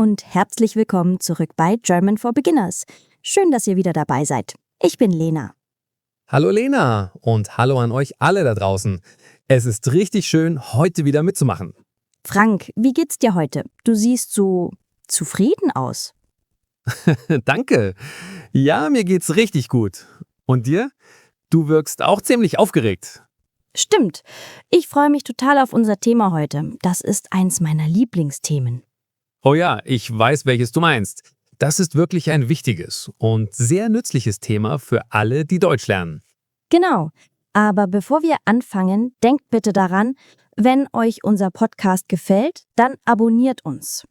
und herzlich willkommen zurück bei German for Beginners. Schön, dass ihr wieder dabei seid. Ich bin Lena. Hallo Lena und hallo an euch alle da draußen. Es ist richtig schön, heute wieder mitzumachen. Frank, wie geht's dir heute? Du siehst so zufrieden aus. Danke. Ja, mir geht's richtig gut. Und dir? Du wirkst auch ziemlich aufgeregt. Stimmt. Ich freue mich total auf unser Thema heute. Das ist eins meiner Lieblingsthemen. Oh ja, ich weiß, welches du meinst. Das ist wirklich ein wichtiges und sehr nützliches Thema für alle, die Deutsch lernen. Genau. Aber bevor wir anfangen, denkt bitte daran, wenn euch unser Podcast gefällt, dann abonniert uns.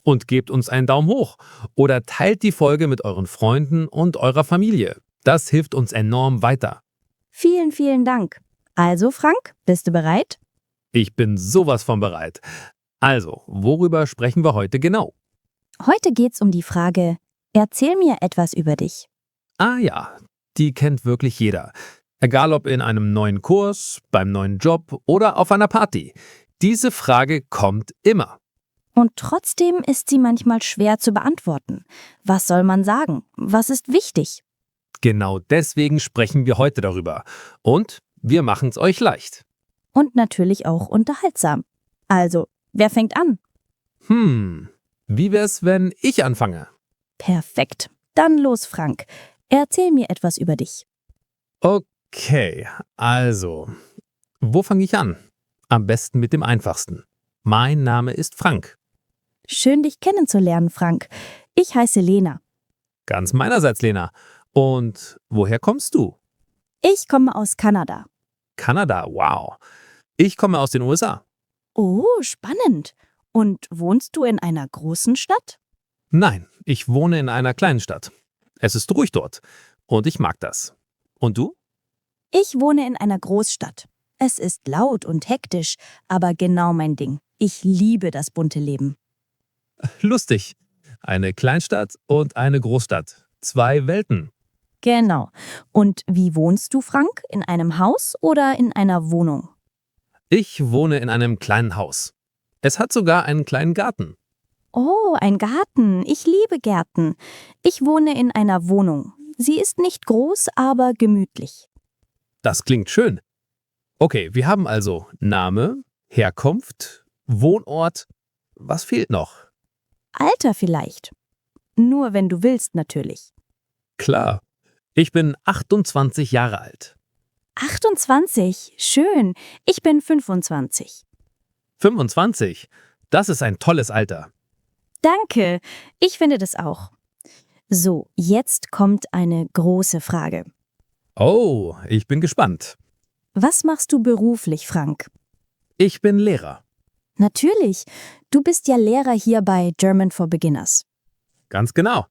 Und gebt uns einen Daumen hoch oder teilt die Folge mit euren Freunden und eurer Familie. Das hilft uns enorm weiter. Vielen, vielen Dank. Also Frank, bist du bereit? Ich bin sowas von bereit. Also, worüber sprechen wir heute genau? Heute geht's um die Frage, erzähl mir etwas über dich. Ah ja, die kennt wirklich jeder. Egal ob in einem neuen Kurs, beim neuen Job oder auf einer Party. Diese Frage kommt immer. Und trotzdem ist sie manchmal schwer zu beantworten. Was soll man sagen? Was ist wichtig? Genau deswegen sprechen wir heute darüber. Und wir machen es euch leicht. Und natürlich auch unterhaltsam. Also, wer fängt an? Wie wär's, wenn ich anfange? Perfekt. Dann los, Frank. Erzähl mir etwas über dich. Okay, also, wo fange ich an? Am besten mit dem einfachsten. Mein Name ist Frank. Schön, dich kennenzulernen, Frank. Ich heiße Lena. Ganz meinerseits, Lena. Und woher kommst du? Ich komme aus Kanada. Kanada, wow. Ich komme aus den USA. Oh, spannend. Und wohnst du in einer großen Stadt? Nein, ich wohne in einer kleinen Stadt. Es ist ruhig dort. Und ich mag das. Und du? Ich wohne in einer Großstadt. Es ist laut und hektisch, aber genau mein Ding. Ich liebe das bunte Leben. Lustig. Eine Kleinstadt und eine Großstadt. Zwei Welten. Genau. Und wie wohnst du, Frank? In einem Haus oder in einer Wohnung? Ich wohne in einem kleinen Haus. Es hat sogar einen kleinen Garten. Oh, ein Garten. Ich liebe Gärten. Ich wohne in einer Wohnung. Sie ist nicht groß, aber gemütlich. Das klingt schön. Okay, wir haben also Name, Herkunft, Wohnort. Was fehlt noch? Alter vielleicht. Nur wenn du willst, natürlich. Klar. Ich bin 28 Jahre alt. 28. Schön. Ich bin 25. 25. Das ist ein tolles Alter. Danke. Ich finde das auch. So, jetzt kommt eine große Frage. Oh, ich bin gespannt. Was machst du beruflich, Frank? Ich bin Lehrer. Natürlich. Du bist ja Lehrer hier bei German for Beginners. Ganz genau.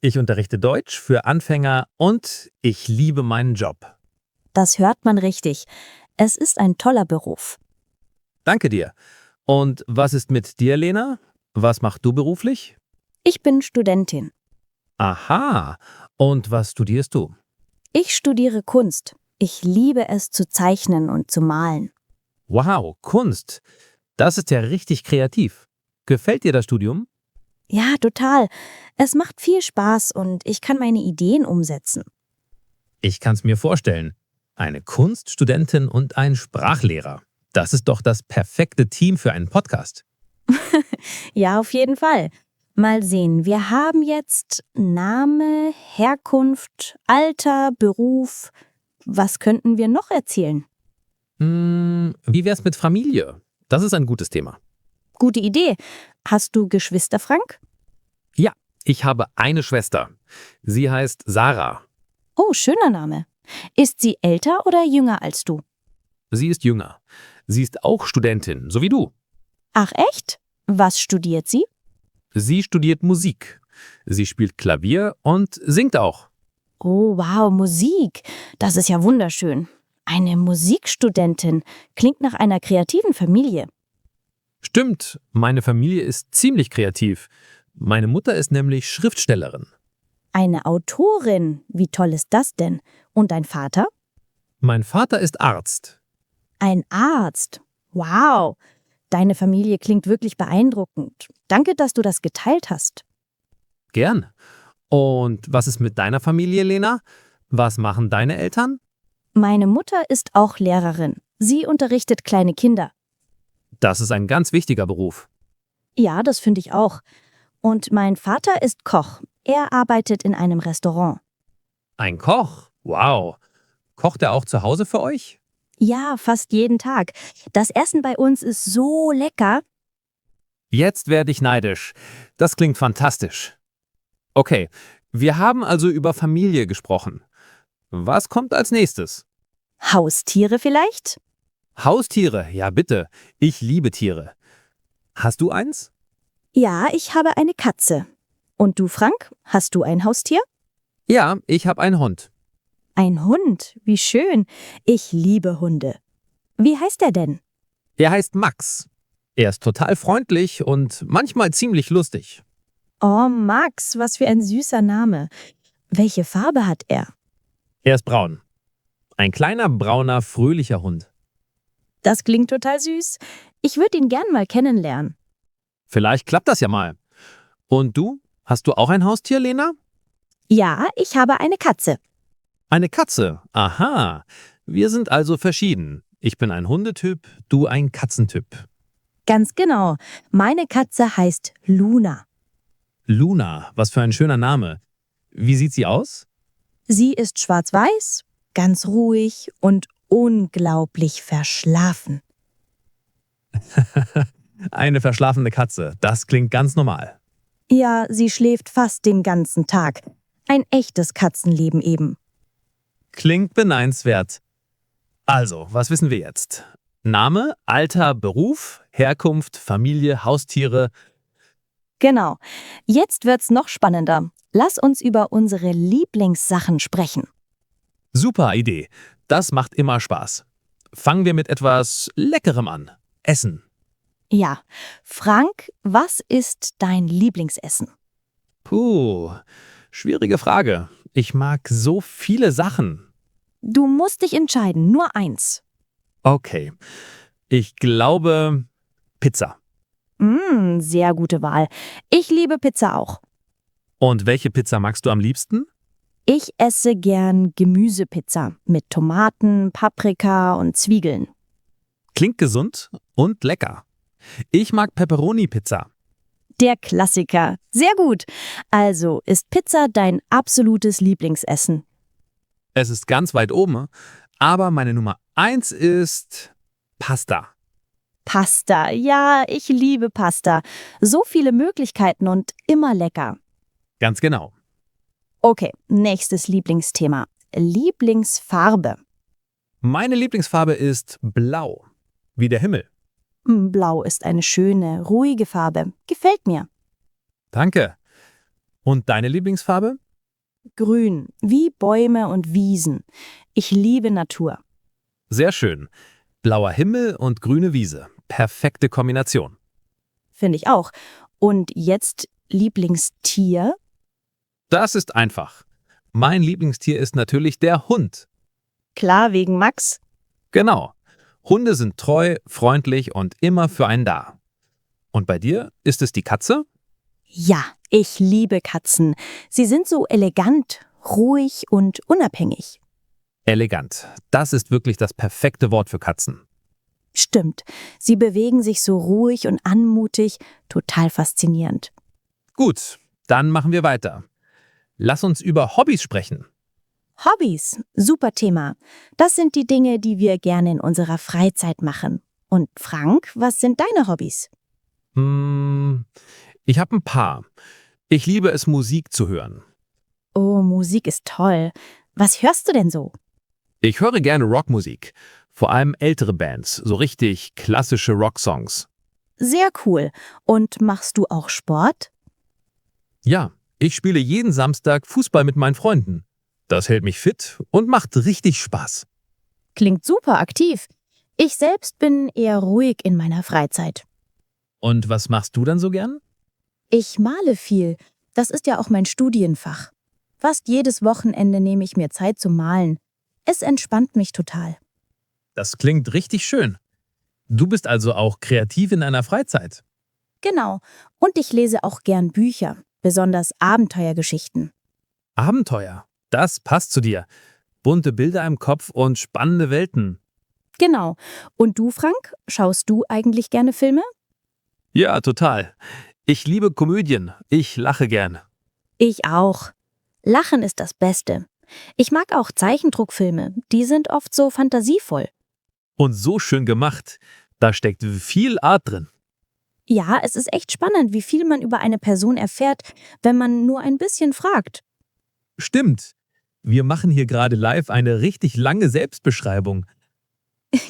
Ich unterrichte Deutsch für Anfänger und ich liebe meinen Job. Das hört man richtig. Es ist ein toller Beruf. Danke dir. Und was ist mit dir, Lena? Was machst du beruflich? Ich bin Studentin. Aha. Und was studierst du? Ich studiere Kunst. Ich liebe es zu zeichnen und zu malen. Wow, Kunst. Das ist ja richtig kreativ. Gefällt dir das Studium? Ja, total. Es macht viel Spaß und ich kann meine Ideen umsetzen. Ich kann's mir vorstellen. Eine Kunststudentin und ein Sprachlehrer. Das ist doch das perfekte Team für einen Podcast. Ja, auf jeden Fall. Mal sehen, wir haben jetzt Name, Herkunft, Alter, Beruf. Was könnten wir noch erzählen? Wie wär's mit Familie? Das ist ein gutes Thema. Gute Idee. Hast du Geschwister, Frank? Ja, ich habe eine Schwester. Sie heißt Sarah. Oh, schöner Name. Ist sie älter oder jünger als du? Sie ist jünger. Sie ist auch Studentin, so wie du. Ach echt? Was studiert sie? Sie studiert Musik. Sie spielt Klavier und singt auch. Oh, wow, Musik. Das ist ja wunderschön. Eine Musikstudentin klingt nach einer kreativen Familie. Stimmt, meine Familie ist ziemlich kreativ. Meine Mutter ist nämlich Schriftstellerin. Eine Autorin. Wie toll ist das denn? Und dein Vater? Mein Vater ist Arzt. Ein Arzt. Wow. deine Familie klingt wirklich beeindruckend. Danke, dass du das geteilt hast. Gern. Und was ist mit deiner Familie, Lena? Was machen deine Eltern? Meine Mutter ist auch Lehrerin. Sie unterrichtet kleine Kinder. Das ist ein ganz wichtiger Beruf. Ja, das finde ich auch. Und mein Vater ist Koch. Er arbeitet in einem Restaurant. Ein Koch? Wow. Kocht er auch zu Hause für euch? Ja, fast jeden Tag. Das Essen bei uns ist so lecker. Jetzt werde ich neidisch. Das klingt fantastisch. Okay, wir haben also über Familie gesprochen. Was kommt als nächstes? Haustiere vielleicht? Haustiere, ja bitte. Ich liebe Tiere. Hast du eins? Ja, ich habe eine Katze. Und du, Frank, hast du ein Haustier? Ja, ich habe einen Hund. Ein Hund, wie schön. Ich liebe Hunde. Wie heißt er denn? Er heißt Max. Er ist total freundlich und manchmal ziemlich lustig. Oh, Max, was für ein süßer Name. Welche Farbe hat er? Er ist braun. Ein kleiner, brauner, fröhlicher Hund. Das klingt total süß. Ich würde ihn gern mal kennenlernen. Vielleicht klappt das ja mal. Und du? Hast du auch ein Haustier, Lena? Ja, ich habe eine Katze. Eine Katze. Aha. Wir sind also verschieden. Ich bin ein Hundetyp, du ein Katzentyp. Ganz genau. Meine Katze heißt Luna. Luna, was für ein schöner Name. Wie sieht sie aus? Sie ist schwarz-weiß, ganz ruhig und unglaublich verschlafen. Eine verschlafene Katze. Das klingt ganz normal. Ja, sie schläft fast den ganzen Tag. Ein echtes Katzenleben eben. Klingt beneidenswert. Also, was wissen wir jetzt? Name, Alter, Beruf, Herkunft, Familie, Haustiere. Genau. Jetzt wird's noch spannender. Lass uns über unsere Lieblingssachen sprechen. Super Idee. Das macht immer Spaß. Fangen wir mit etwas Leckerem an. Essen. Ja. Frank, was ist dein Lieblingsessen? Puh, schwierige Frage. Ich mag so viele Sachen. Du musst dich entscheiden, nur eins. Okay, ich glaube Pizza. Sehr gute Wahl. Ich liebe Pizza auch. Und welche Pizza magst du am liebsten? Ich esse gern Gemüsepizza mit Tomaten, Paprika und Zwiebeln. Klingt gesund und lecker. Ich mag Pepperoni-Pizza. Der Klassiker. Sehr gut. Also, ist Pizza dein absolutes Lieblingsessen? Es ist ganz weit oben, aber meine Nummer 1 ist Pasta. Pasta. Ja, ich liebe Pasta. So viele Möglichkeiten und immer lecker. Ganz genau. Okay, nächstes Lieblingsthema. Lieblingsfarbe. Meine Lieblingsfarbe ist blau, wie der Himmel. Blau ist eine schöne, ruhige Farbe. Gefällt mir. Danke. Und deine Lieblingsfarbe? Grün, wie Bäume und Wiesen. Ich liebe Natur. Sehr schön. Blauer Himmel und grüne Wiese. Perfekte Kombination. Finde ich auch. Und jetzt Lieblingstier? Das ist einfach. Mein Lieblingstier ist natürlich der Hund. Klar, wegen Max. Genau. Hunde sind treu, freundlich und immer für einen da. Und bei dir ist es die Katze? Ja, ich liebe Katzen. Sie sind so elegant, ruhig und unabhängig. Elegant. Das ist wirklich das perfekte Wort für Katzen. Stimmt. Sie bewegen sich so ruhig und anmutig. Total faszinierend. Gut, dann machen wir weiter. Lass uns über Hobbys sprechen. Hobbys, super Thema. Das sind die Dinge, die wir gerne in unserer Freizeit machen. Und Frank, was sind deine Hobbys? Ich habe ein paar. Ich liebe es, Musik zu hören. Oh, Musik ist toll. Was hörst du denn so? Ich höre gerne Rockmusik. Vor allem ältere Bands, so richtig klassische Rocksongs. Sehr cool. Und machst du auch Sport? Ja, ich spiele jeden Samstag Fußball mit meinen Freunden. Das hält mich fit und macht richtig Spaß. Klingt super aktiv. Ich selbst bin eher ruhig in meiner Freizeit. Und was machst du dann so gern? Ich male viel. Das ist ja auch mein Studienfach. Fast jedes Wochenende nehme ich mir Zeit zum Malen. Es entspannt mich total. Das klingt richtig schön. Du bist also auch kreativ in deiner Freizeit. Genau. Und ich lese auch gern Bücher, besonders Abenteuergeschichten. Abenteuer, das passt zu dir. Bunte Bilder im Kopf und spannende Welten. Genau. Und du, Frank, schaust du eigentlich gerne Filme? Ja, total. Ich liebe Komödien. Ich lache gern. Ich auch. Lachen ist das Beste. Ich mag auch Zeichendruckfilme. Die sind oft so fantasievoll. Und so schön gemacht. Da steckt viel Art drin. Ja, es ist echt spannend, wie viel man über eine Person erfährt, wenn man nur ein bisschen fragt. Stimmt. Wir machen hier gerade live eine richtig lange Selbstbeschreibung.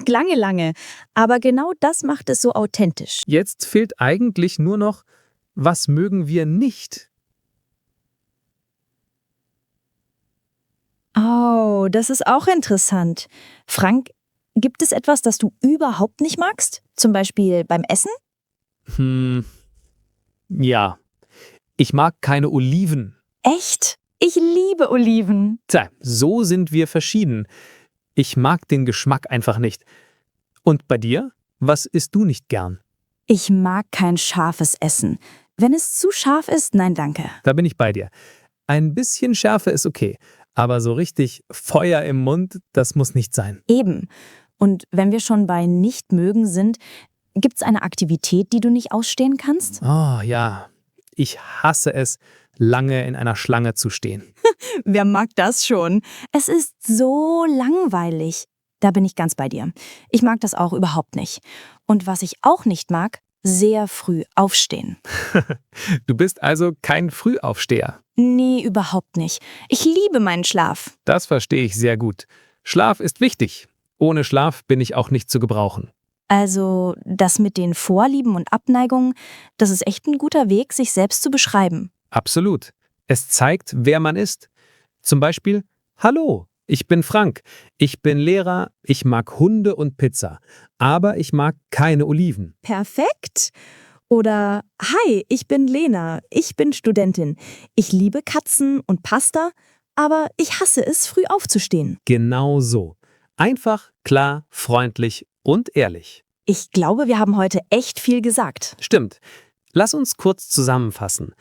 Lange. Aber genau das macht es so authentisch. Jetzt fehlt eigentlich nur noch, was mögen wir nicht? Oh, das ist auch interessant. Frank, gibt es etwas, das du überhaupt nicht magst? Zum Beispiel beim Essen? Ja. Ich mag keine Oliven. Echt? Ich liebe Oliven. Tja, so sind wir verschieden. Ich mag den Geschmack einfach nicht. Und bei dir? Was isst du nicht gern? Ich mag kein scharfes Essen. Wenn es zu scharf ist, nein, danke. Da bin ich bei dir. Ein bisschen Schärfe ist okay, aber so richtig Feuer im Mund, das muss nicht sein. Eben. Und wenn wir schon bei nicht mögen sind, gibt's eine Aktivität, die du nicht ausstehen kannst? Oh ja, ich hasse es, lange in einer Schlange zu stehen. Wer mag das schon? Es ist so langweilig. Da bin ich ganz bei dir. Ich mag das auch überhaupt nicht. Und was ich auch nicht mag, sehr früh aufstehen. Du bist also kein Frühaufsteher. Nee, überhaupt nicht. Ich liebe meinen Schlaf. Das verstehe ich sehr gut. Schlaf ist wichtig. Ohne Schlaf bin ich auch nicht zu gebrauchen. Also, das mit den Vorlieben und Abneigungen, das ist echt ein guter Weg, sich selbst zu beschreiben. Absolut. Es zeigt, wer man ist. Zum Beispiel, hallo, ich bin Frank. Ich bin Lehrer, ich mag Hunde und Pizza. Aber ich mag keine Oliven. Perfekt. Oder, hi, ich bin Lena, ich bin Studentin. Ich liebe Katzen und Pasta, aber ich hasse es, früh aufzustehen. Genau so. Einfach, klar, freundlich und ehrlich. Ich glaube, wir haben heute echt viel gesagt. Stimmt. Lass uns kurz zusammenfassen.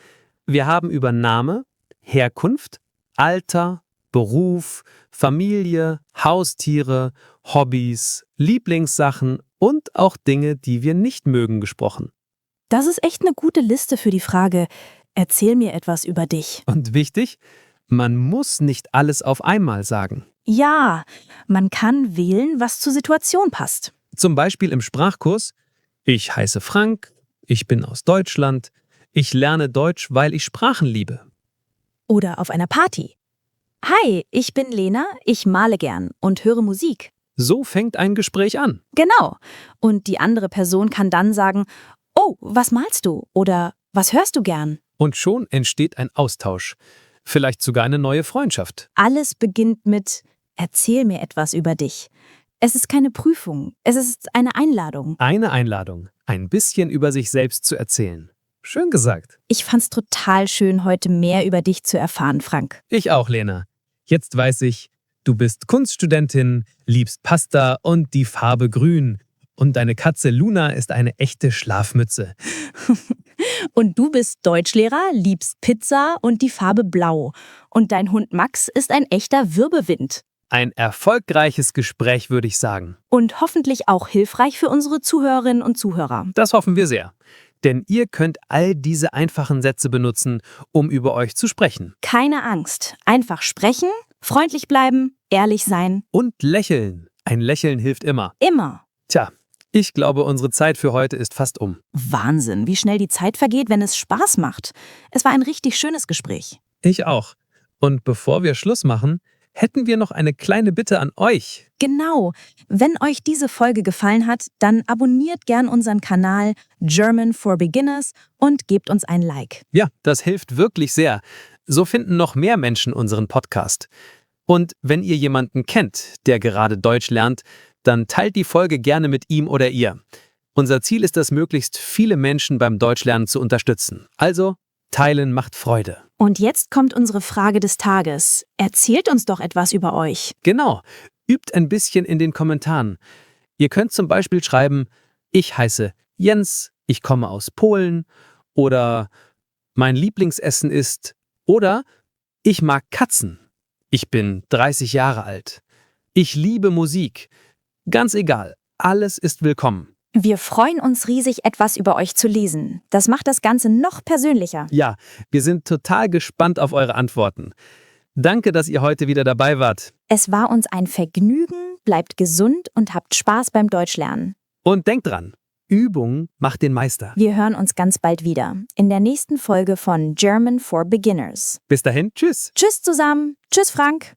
Wir haben über Name, Herkunft, Alter, Beruf, Familie, Haustiere, Hobbys, Lieblingssachen und auch Dinge, die wir nicht mögen, gesprochen. Das ist echt eine gute Liste für die Frage, erzähl mir etwas über dich. Und wichtig, man muss nicht alles auf einmal sagen. Ja, man kann wählen, was zur Situation passt. Zum Beispiel im Sprachkurs, ich heiße Frank, ich bin aus Deutschland, ich lerne Deutsch, weil ich Sprachen liebe. Oder auf einer Party. Hi, ich bin Lena, ich male gern und höre Musik. So fängt ein Gespräch an. Genau. Und die andere Person kann dann sagen, oh, was malst du? Oder was hörst du gern? Und schon entsteht ein Austausch. Vielleicht sogar eine neue Freundschaft. Alles beginnt mit, erzähl mir etwas über dich. Es ist keine Prüfung, es ist eine Einladung. Eine Einladung, ein bisschen über sich selbst zu erzählen. Schön gesagt. Ich fand's total schön, heute mehr über dich zu erfahren, Frank. Ich auch, Lena. Jetzt weiß ich, du bist Kunststudentin, liebst Pasta und die Farbe grün. Und deine Katze Luna ist eine echte Schlafmütze. Und du bist Deutschlehrer, liebst Pizza und die Farbe blau. Und dein Hund Max ist ein echter Wirbelwind. Ein erfolgreiches Gespräch, würde ich sagen. Und hoffentlich auch hilfreich für unsere Zuhörerinnen und Zuhörer. Das hoffen wir sehr. Denn ihr könnt all diese einfachen Sätze benutzen, um über euch zu sprechen. Keine Angst. Einfach sprechen, freundlich bleiben, ehrlich sein. Und lächeln. Ein Lächeln hilft immer. Immer. Tja, ich glaube, unsere Zeit für heute ist fast um. Wahnsinn, wie schnell die Zeit vergeht, wenn es Spaß macht. Es war ein richtig schönes Gespräch. Ich auch. Und bevor wir Schluss machen, hätten wir noch eine kleine Bitte an euch. Genau. Wenn euch diese Folge gefallen hat, dann abonniert gern unseren Kanal German for Beginners und gebt uns ein Like. Ja, das hilft wirklich sehr. So finden noch mehr Menschen unseren Podcast. Und wenn ihr jemanden kennt, der gerade Deutsch lernt, dann teilt die Folge gerne mit ihm oder ihr. Unser Ziel ist es, möglichst viele Menschen beim Deutschlernen zu unterstützen. Also, teilen macht Freude. Und jetzt kommt unsere Frage des Tages. Erzählt uns doch etwas über euch. Genau, übt ein bisschen in den Kommentaren. Ihr könnt zum Beispiel schreiben, Ich heiße Jens, ich komme aus Polen oder mein Lieblingsessen ist oder ich mag Katzen. Ich bin 30 Jahre alt. Ich liebe Musik. Ganz egal, alles ist willkommen. Wir freuen uns riesig, etwas über euch zu lesen. Das macht das Ganze noch persönlicher. Ja, wir sind total gespannt auf eure Antworten. Danke, dass ihr heute wieder dabei wart. Es war uns ein Vergnügen, bleibt gesund und habt Spaß beim Deutschlernen. Und denkt dran, Übung macht den Meister. Wir hören uns ganz bald wieder in der nächsten Folge von German for Beginners. Bis dahin, tschüss. Tschüss zusammen. Tschüss Frank.